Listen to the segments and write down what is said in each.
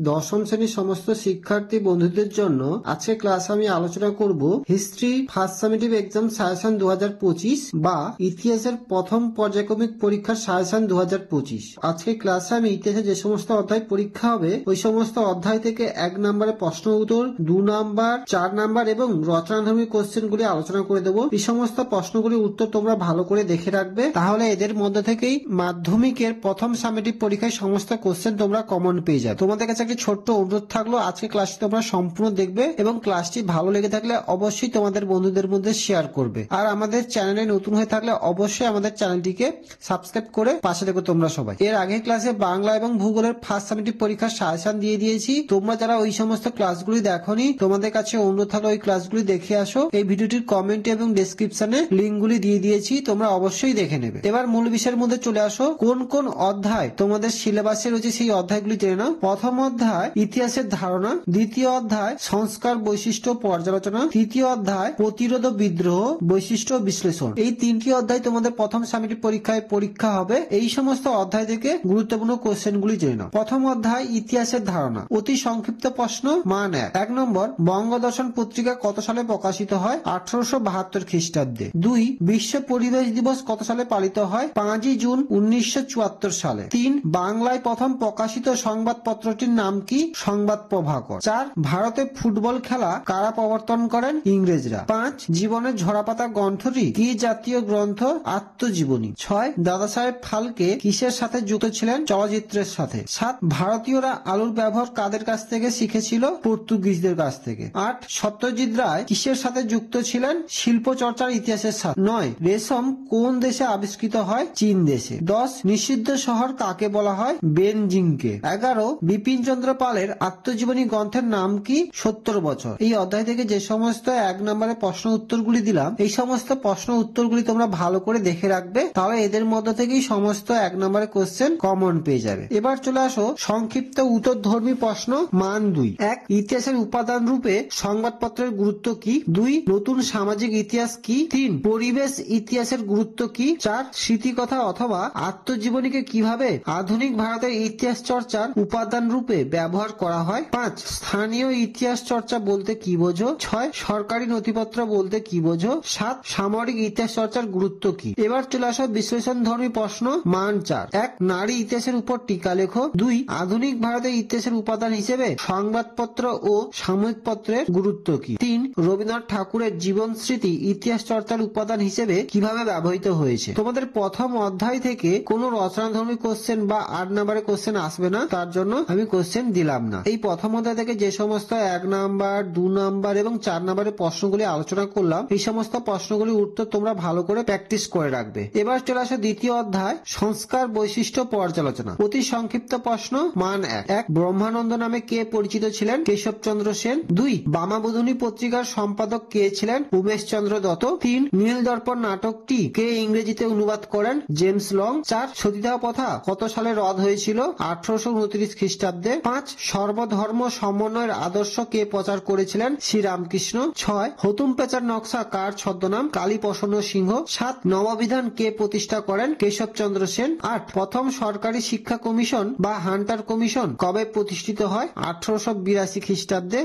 দশম শ্রেণীর সমস্ত শিক্ষার্থী বন্ধুদের জন্য আজকে ক্লাস আমি আলোচনা করব history first summative exam suggestion 2025 বা ইতিহাসের প্রথম পর্যায়ক্রমিক পরীক্ষার সাজেশন 2025। আজকে ক্লাসে আমি ইতিহাসে যে সমস্ত অধ্যায় পরীক্ষা হবে ওই সমস্ত অধ্যায় থেকে 1 নম্বরের প্রশ্ন উত্তর, 2 নাম্বার, 4 নাম্বার এবং রচনাধর্মী কোশ্চেনগুলি আলোচনা করে দেবো। এই সমস্ত প্রশ্নগুলির উত্তর তোমরা ভালো করে দেখে রাখবে, তাহলে এদের মধ্যে থেকেই মাধ্যমিকের প্রথম সামেটিভ পরীক্ষায় সমস্ত কোশ্চেন তোমরা কমন পেয়ে যাবে। তোমাদের কাছে একটি ছোট্ট অনুরোধ থাকলো, আজকে ক্লাসটি তোমরা সম্পূর্ণ দেখবে এবং ক্লাসটি ভালো লেগে থাকলে অবশ্যই তোমাদের বন্ধুদের মধ্যে শেয়ার করবে। আর আমাদের চ্যানেলে নতুন হয়ে থাকলে অবশ্যই আমাদের চ্যানেলটিকে সাবস্ক্রাইব করে পাশে থেকো তোমরা সবাই। এর আগে ক্লাসে বাংলা এবং ভূগোলের ফার্স্ট সামেটিভ পরীক্ষার সাজেশন দিয়ে দিয়েছি। তোমরা যারা ওই সমস্ত ক্লাসগুলি দেখোনি তোমাদের কাছে অনুরোধ থাকলে ওই ক্লাসগুলি দেখে আসো। এই ভিডিওটির কমেন্ট এবং ডেসক্রিপশনে লিঙ্কগুলি দিয়ে দিয়েছি, তোমরা অবশ্যই দেখে নেবে। এবার মূল বিষয়ের মধ্যে চলে আসো। কোন কোন অধ্যায় তোমাদের সিলেবাসে রয়েছে সেই অধ্যায়গুলি জেনে নাও। প্রথম অধ্যায় ইতিহাসের ধারণা, দ্বিতীয় অধ্যায় সংস্কার বৈশিষ্ট্য পর্যালোচনা, তৃতীয় অধ্যায় প্রতিরোধ ও বিদ্রোহ বৈশিষ্ট্য বিশ্লেষণ। এই তিনটি অধ্যায় তোমাদের প্রথম সামেটিভ পরীক্ষায় পরীক্ষা হবে। এই সমস্ত অধ্যায় থেকে গুরুত্বপূর্ণ কোশ্চেনগুলি জেনে নাও। প্রথম অধ্যায় ইতিহাসের ধারণা, অতি সংক্ষিপ্ত প্রশ্ন। মান 1 নম্বর, বঙ্গদর্শন পত্রিকা কত সালে প্রকাশিত হয়? 1872 খ্রিস্টাব্দে। 2 বিশ্ব পরিবেশ দিবস কত সালে পালিত হয়? 5 জুন 1974 সালে। 3 বাংলায় প্রথম প্রকাশিত সংবাদপত্রটির নাম কি? সংবাদ প্রভাকর। 4 ভারতে ফুটবল খেলা কারা প্রবর্তন করেন? ইংরেজরা। 5 জীবনের ঝরাপাতা গ্রন্থটি কি জাতীয় গ্রন্থ? আত্মজীবনী। 6 দাদা সাহেব ফালকে কিসের সাথে যুক্ত ছিলেন? চলচ্চিত্রের সাথে। 7 ভারতীয়রা আলুর ব্যবহার কাদের কাছ থেকে শিখেছিল? পর্তুগিজদের কাছ থেকে। 8 সত্যজিৎ রায় কিসের সাথে যুক্ত ছিলেন? শিল্প চর্চার ইতিহাসের সাথে। 9 রেশম কোন দেশে আবিষ্কৃত হয়? চীন দেশে। 10 নিষিদ্ধ শহর কাকে বলা হয়? বেনজিংকে। 11 বিপিন চন্দ্র পালের আত্মজীবনী গ্রন্থের নাম কি? 70 বছর। এই অধ্যায় থেকে যে সমস্ত 1 নম্বরের প্রশ্ন উত্তরগুলি দিলাম এই সমস্ত প্রশ্ন উত্তরগুলি তোমরা ভালো করে দেখে রাখবে, তাহলে এদের মধ্যে থেকেই সমস্ত 1 নম্বরের কোশ্চেন কমন পেয়ে যাবে। এবার চলে আসো সংক্ষিপ্ত উত্তরধর্মী প্রশ্ন। মান 2। 1 ইতিহাসের উপাদান রূপে সংবাদপত্রের গুরুত্ব কি? 2 নতুন সামাজিক ইতিহাস কি? 3 পরিবেশ ইতিহাসের গুরুত্ব কি? 4 স্মৃতিকথা অথবা আত্মজীবনীকে কিভাবে আধুনিক ভারতের ইতিহাস চর্চার উপাদান রূপে ব্যবহার করা হয়? 5 স্থানীয় ইতিহাস চর্চা বলতে কি বোঝো? 6 সরকারি নথিপত্র বলতে কি বোঝো? 7 সামরিক ইতিহাস চর্চার গুরুত্ব কি? এবার চলে আসো বিশ্লেষণধর্মী প্রশ্ন। মান 4। 1 নারী ইতিহাসের উপর টিকা লেখো। 2 আধুনিক ভারতের ইতিহাসের উপাদান হিসেবে সংবাদপত্র ও সাময়িক পত্রের গুরুত্ব কি? 3 রবীন্দ্রনাথ ঠাকুরের জীবন স্মৃতি ইতিহাস চর্চার উপাদান হিসেবে কিভাবে ব্যবহৃত হয়েছে? তোমাদের প্রথম অধ্যায় থেকে কোনো রচনাধর্মী কোশ্চেন বা 8 নম্বরের কোশ্চেন আসবে না, তার জন্য আমি কোশ্চেন দিলাম না। এই প্রথম অধ্যায় থেকে যে সমস্ত 1 নাম্বার, 2 নাম্বার এবং 4 নম্বরের প্রশ্নগুলি আলোচনা করলাম এই সমস্ত প্রশ্নগুলির উত্তর তোমরা ভালো করে প্র্যাকটিস করে রাখবে। এবার চলে আসো দ্বিতীয় অধ্যায় সংস্কার বৈশিষ্ট্য পর্যালোচনা। অতি সংক্ষিপ্ত প্রশ্ন। মান 1। 1 ব্রহ্মানন্দ নামে কে পরিচিত ছিলেন? কেশবচন্দ্র সেন। 2 বামাবোধিনী পত্রিকার সম্পাদক কে ছিলেন? উমেশ চন্দ্র দত্ত। 3 নীল দর্পণ নাটকটি কে ইংরেজিতে অনুবাদ করেন? James long. 4 সতীদাহ প্রথা কত সালে রদ হয়েছিল? 1829 খ্রিস্টাব্দে। 5 সর্বধর্ম সমন্বয়ের আদর্শ কে প্রচার করেছিলেন? শ্রীরামকৃষ্ণ। 6 হতুম পেঁচার নকশা কার ছদ্মনাম? কালী প্রসন্ন সিংহ। 7 নববিধান কে প্রতিষ্ঠা করেন? কেশবচন্দ্র সেন। 8 প্রথম সরকারি শিক্ষা কমিশন বা হান্টার কমিশন কবে প্রতিষ্ঠিত হয়? 1882 খ্রিস্টাব্দে।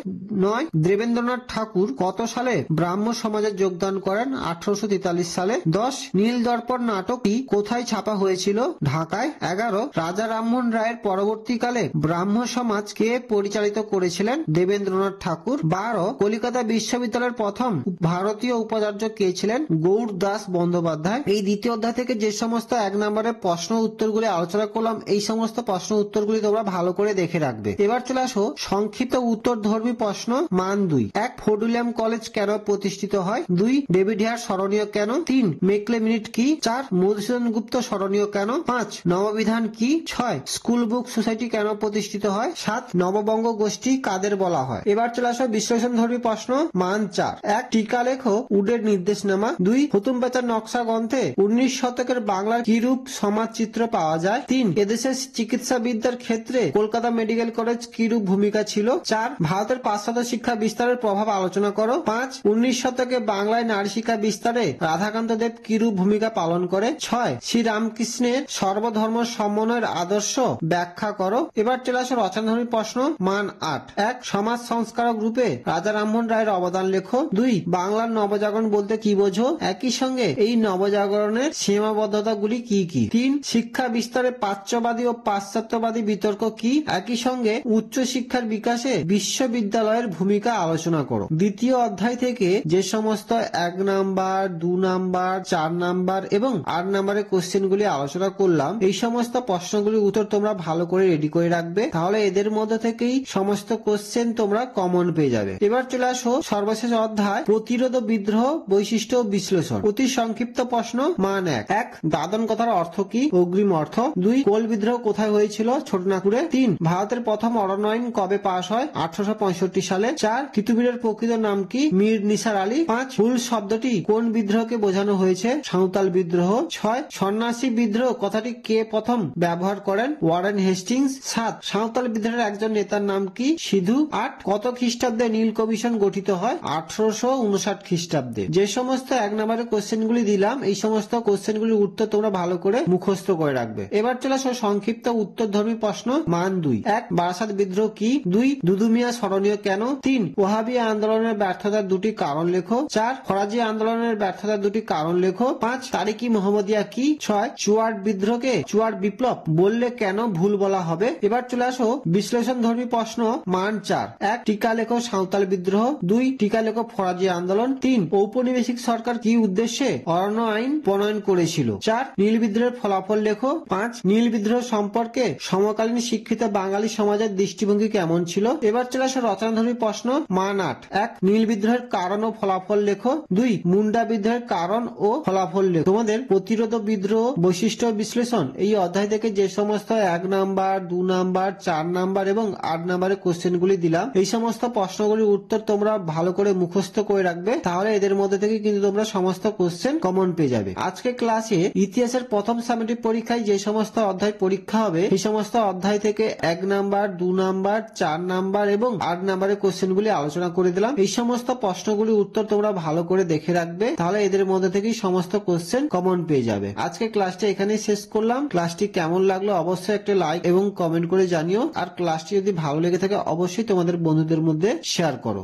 9 দেবেন্দ্রনাথ ঠাকুর কত সালে ব্রাহ্ম সমাজে যোগদান করেন? 1843 সালে। 10 নীল দর্পণ নাটকটি কোথায় ছাপা হয়েছিল? ঢাকায়। 11 রাজা রামমোহন রায়ের পরবর্তীকালে ব্রাহ্ম সমাজ কে পরিচালিত করেছিলেন? দেবেন্দ্রনাথ ঠাকুর। 12 কলিকাতা বিশ্ববিদ্যালয়ের প্রথম ভারতীয় উপাচার্য কে ছিলেন? গৌর দাস বন্দ্যোপাধ্যায়। এই দ্বিতীয় অধ্যায় থেকে যে সমস্ত 1 নম্বরের প্রশ্ন উত্তরগুলি আলোচনা করলাম এই সমস্ত প্রশ্ন উত্তরগুলি তোমরা ভালো করে দেখে রাখবে। এবার চলে আসো সংক্ষিপ্ত উত্তরধর্মী প্রশ্ন। মান 2। 1 ফোর্ট উইলিয়াম কলেজ কেন প্রতিষ্ঠিত হয়? 2 ডেভিড হেয়ার স্মরণীয় কেন? 3 মেকলে মিনিট কি? 4 মধুসূদন গুপ্ত স্মরণীয় কেন? 5 নববিধান কি? 6 স্কুল বুক সোসাইটি কেন প্রতিষ্ঠিত হয়? 7 নববঙ্গ গোষ্ঠী কাদের বলা হয়? এবার চলে আসো বিশ্লেষণধর্মী প্রশ্ন। মান 4। 1 টিকা লেখো উডের নির্দেশনামা। 2 হুতুম পেঁচার নকশা গ্রন্থে 19 শতকের বাংলার কিরূপ সমাজ চিত্র পাওয়া যায়? 3 এদেশের চিকিৎসা বিদ্যার ক্ষেত্রে কলকাতা মেডিকেল কলেজ কিরূপ ভূমিকা ছিল? 4 ভারতের পাশ্চাত্য শিক্ষা বিস্তারের প্রভাব আলোচনা করো। 5 19 শতকে বাংলায় নারী শিক্ষা বিস্তারে রাধাকান্ত দেব কিরূপ ভূমিকা পালন করে? 6 শ্রীরামকৃষ্ণের সর্বধর্ম সমন্বয়ের আদর্শ ব্যাখ্যা করো। এবার চলে আসো রচনাধর্মী প্রশ্ন মান ৮। ১ সমাজ সংস্কারক রূপে রাজা রামমোহন রায়ের অবদান লেখো। ২ বাংলার নবজাগরণ বলতে কি বোঝো? একই সঙ্গে এই নবজাগরণের সীমাবদ্ধতাগুলি কি কি? ৩ শিক্ষা বিস্তারে প্রাচ্যবাদী ও পাশ্চাত্যবাদী বিতর্ক কি? একই সঙ্গে উচ্চ শিক্ষার বিকাশে বিশ্ববিদ্যালয়ের ভূমিকা আলোচনা করো। দ্বিতীয় অধ্যায় থেকে যে সমস্ত ১ নাম্বার, ২ নাম্বার, ৪ নাম্বার এবং ৮ নাম্বারের কোশ্চেনগুলি আলোচনা করলাম, এই সমস্ত প্রশ্নগুলির উত্তর তোমরা ভালো করে রেডি করে রাখবে, তাহলে এদের মধ্যে থেকেই সমস্ত কোশ্চেন তোমরা কমন পেয়ে যাবে। এবার চলে আসো সর্বশেষ অধ্যায় প্রতিরোধ ও বিদ্রোহ বৈশিষ্ট্য ও বিশ্লেষণ। অতি সংক্ষিপ্ত প্রশ্ন মান ১। ১ দাদন কথার অর্থ কি? অগ্রিম অর্থ। ২ কোল বিদ্রোহ কোথায় হয়েছিল? ছোটনাগপুরে। ৩ ভারতের প্রথম অরণ্য আইন কবে পাশ হয়? 1865 সালে। ৪ তিতুমিরের প্রকৃত নাম কি? মীর নিসার আলী। ৫ হুল শব্দটি কোন বিদ্রোহকে বোঝানো হয়েছে? সাঁওতাল বিদ্রোহ। ৬ সন্ন্যাসী বিদ্রোহ কথাটি কে প্রথম ব্যবহার করেন? Warren Hastings. ৭ সাঁওতাল বিদ্রোহের একজন নেতার নাম কি? সিধু। ৮ কত খ্রিস্টাব্দে নীল কমিশন গঠিত হয়? 1859 খ্রিস্টাব্দে। যে সমস্ত ১ নম্বরের কোশ্চেনগুলি দিলাম, এই সমস্ত কোশ্চেনগুলির উত্তর তোমরা ভালো করে মুখস্থ করে রাখবে। এবার চলে আসো সংক্ষিপ্ত উত্তরধর্মী প্রশ্ন মান ২। ১ বারাসাত বিদ্রোহ কি? ২ দুদু মিয়া স্মরণীয় কেন? ৩ ওহাবি আন্দোলনের ব্যর্থতার দুটি কারণ লেখো। ৪ ফরাজি আন্দোলনের ব্যর্থতার দুটি কারণ লেখো। ৫ তারিকি মোহাম্মদিয়া কি? ৬ চুয়ার্ট বিদ্রোহকে চুয়ার্ট বিপ্লব বললে কেন ভুল বলা হবে? এবার চলে আসো বিশ্লেষণ ধর্মী প্রশ্ন মান ৪। ১ টিকা লেখো সাঁওতাল বিদ্রোহ। ২ টিকা লেখো ফরাজি আন্দোলন। ৩ ঔপনিবেশিক সরকার কি উদ্দেশ্যে অরণ্য আইন প্রণয়ন করেছিল? ৪ নীল বিদ্রোহের ফলাফল লেখো। ৫ নীল বিদ্রোহ সম্পর্কে সমকালীন শিক্ষিত বাঙালি সমাজের দৃষ্টিভঙ্গি কেমন ছিল? এবার চলে আসো রচনাধর্মী প্রশ্ন মান ৮। ১ নীল বিদ্রোহের কারণ ও ফলাফল লেখো। ২ মুন্ডা বিদ্রোহের কারণ ও ফলাফল লেখো। তোমাদের প্রতিরোধ ও বিদ্রোহ বৈশিষ্ট্য বিশ্লেষণ এই অধ্যায় থেকে যে সমস্ত ১ নাম্বার, ২ নাম্বার, ৪ নাম্বার এবং ৮ নাম্বারের কোশ্চেনগুলি দিলাম, এই সমস্ত প্রশ্নগুলির উত্তর তোমরা ভালো করে মুখস্থ করে রাখবে, তাহলে এদের মধ্যে থেকে কিন্তু তোমরা সমস্ত কোশ্চেন কমন পেয়ে যাবে। আজকে ক্লাসে ইতিহাসের প্রথম সামেটিভ পরীক্ষায় যে সমস্ত অধ্যায় পরীক্ষা হবে, সেই সমস্ত অধ্যায় থেকে ১ নাম্বার, ২ নাম্বার, ৪ নাম্বার এবং ৮ নাম্বারের কোশ্চেনগুলি আলোচনা করে দিলাম। এই সমস্ত প্রশ্নগুলির উত্তর তোমরা ভালো করে দেখে রাখবে, তাহলে এদের মধ্যে থেকেই সমস্ত কোশ্চেন কমন পেয়ে যাবে। আজকে ক্লাসটা এখানেই শেষ করলাম। ক্লাসটি কেমন লাগলো অবশ্যই একটা লাইক এবং কমেন্ট করে জানিও, আর ক্লাসটি যদি ভালো লেগে থাকে অবশ্যই তোমাদের বন্ধুদের মধ্যে শেয়ার করো।